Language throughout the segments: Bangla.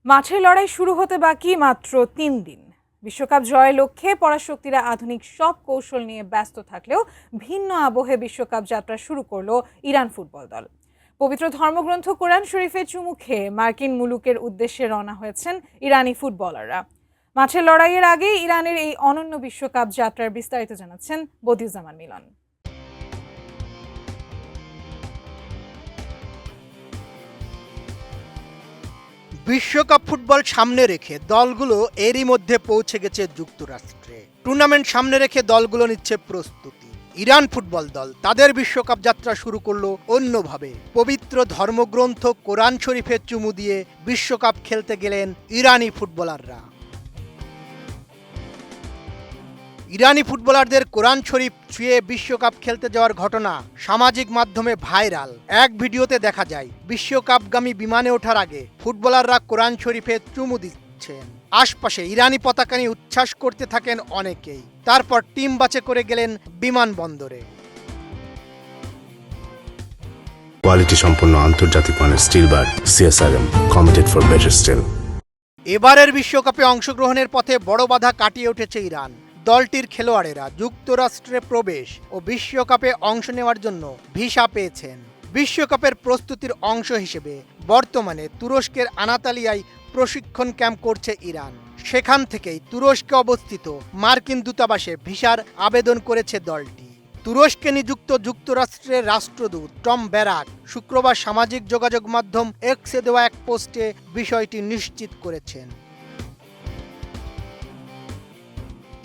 মাঠের লড়াই শুরু হতে বাকি মাত্র ৩ দিন। বিশ্বকাপ জয়ের লক্ষ্যে পরাশক্তিরা আধুনিক সব কৌশল নিয়ে ব্যস্ত থাকলেও ভিন্ন আবহে বিশ্বকাপ যাত্রা শুরু করলো ইরান ফুটবল দল। পবিত্র ধর্মগ্রন্থ কোরআন শরীফে চুমু খেয়ে মার্কিন মুলুকের উদ্দেশ্যে রওনা হয়েছেন ইরানি ফুটবলাররা। মাঠের লড়াইয়ের আগে ইরানের এই অনন্য বিশ্বকাপ যাত্রার বিস্তারিত জানাচ্ছেন বদিউজ্জামান মিলন। বিশ্বকাপ ফুটবল সামনে রেখে দলগুলো এরই মধ্যে পৌঁছে গেছে যুক্তরাষ্ট্রে। টুর্নামেন্ট সামনে রেখে দলগুলো নিচ্ছে প্রস্তুতি। ইরান ফুটবল দল তাদের বিশ্বকাপ যাত্রা শুরু করলো অন্যভাবে। পবিত্র ধর্মগ্রন্থ কোরআন শরীফে চুমু দিয়ে বিশ্বকাপ খেলতে গেলেন ইরানি ফুটবলাররা। ইরানি ফুটবলারদের কোরআন শরীফ ছুঁয়ে বিশ্বকাপ খেলতে যাওয়ার ঘটনা সামাজিক মাধ্যমে ভাইরাল। এক ভিডিওতে দেখা যায় বিশ্বকাপগামী বিমানে ওঠার আগে ফুটবলাররা কোরআন শরীফে চুমু দিচ্ছেন। আশপাশে ইরানি পতাকা নিয়ে উচ্ছ্বাস করতে থাকেন অনেকেই। তারপর টিম বাছে করে গেলেন বিমানবন্দরে। কোয়ালিটি সম্পন্ন আন্তর্জাতিক মানের still bar CSRM, committed for better still. এবারের বিশ্বকাপে অংশগ্রহণের পথে বড় বাধা কাটিয়ে উঠেছে ইরান। দলটির খেলোয়াড়েরা যুক্তরাষ্ট্রে প্রবেশ ও বিশ্বকাপে অংশ নেওয়ার জন্য ভিসা পেয়েছেন। বিশ্বকাপের প্রস্তুতির অংশ হিসেবে বর্তমানে তুরস্কের আনাতালিয়ায় প্রশিক্ষণ ক্যাম্প করছে ইরান। সেখান থেকেই তুরস্কে অবস্থিত মার্কিন দূতাবাসে ভিসার আবেদন করেছে দলটি। তুরস্কে নিযুক্ত যুক্তরাষ্ট্রের রাষ্ট্রদূত টম ব্যারাক শুক্রবার সামাজিক যোগাযোগ মাধ্যম এক্সে দেওয়া এক পোস্টে বিষয়টি নিশ্চিত করেছেন।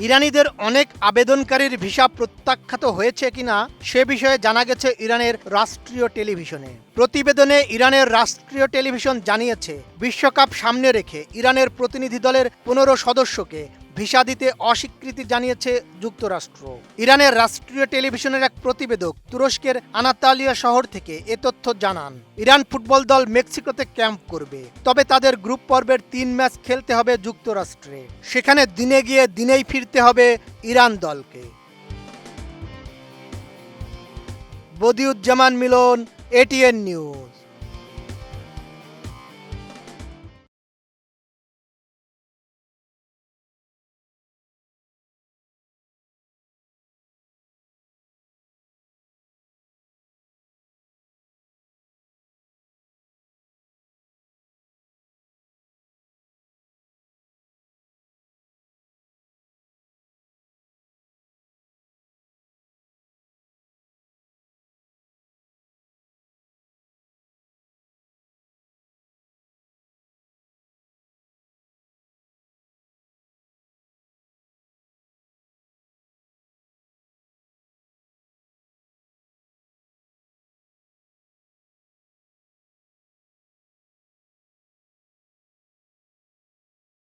ইরানিদের অনেক আবেদনকারীর ভিসা প্রত্যাখ্যাত হয়েছে কিনা সে বিষয়ে জানা গেছে ইরানের রাষ্ট্রীয় টেলিভিশনে। প্রতিবেদনে ইরানের রাষ্ট্রীয় টেলিভিশন জানিয়েছে, বিশ্বকাপ সামনে রেখে ইরানের প্রতিনিধি দলের 15 সদস্যকে ভিসা দিতে অস্বীকৃতি জানিয়েছে যুক্তরাষ্ট্র। ইরানের রাষ্ট্রীয় টেলিভিশনের এক প্রতিবেদক তুরস্কের আনাতালিয়া শহর থেকে এ তথ্য জানান। ইরান ফুটবল দল মেক্সিকোতে ক্যাম্প করবে, তবে তাদের গ্রুপ পর্বের 3 ম্যাচ খেলতে হবে যুক্তরাষ্ট্রে। সেখানে দিনে গিয়ে দিনেই ফিরতে হবে ইরান দলকে। বদিউজ্জামান মিলন, এটিএন নিউজ।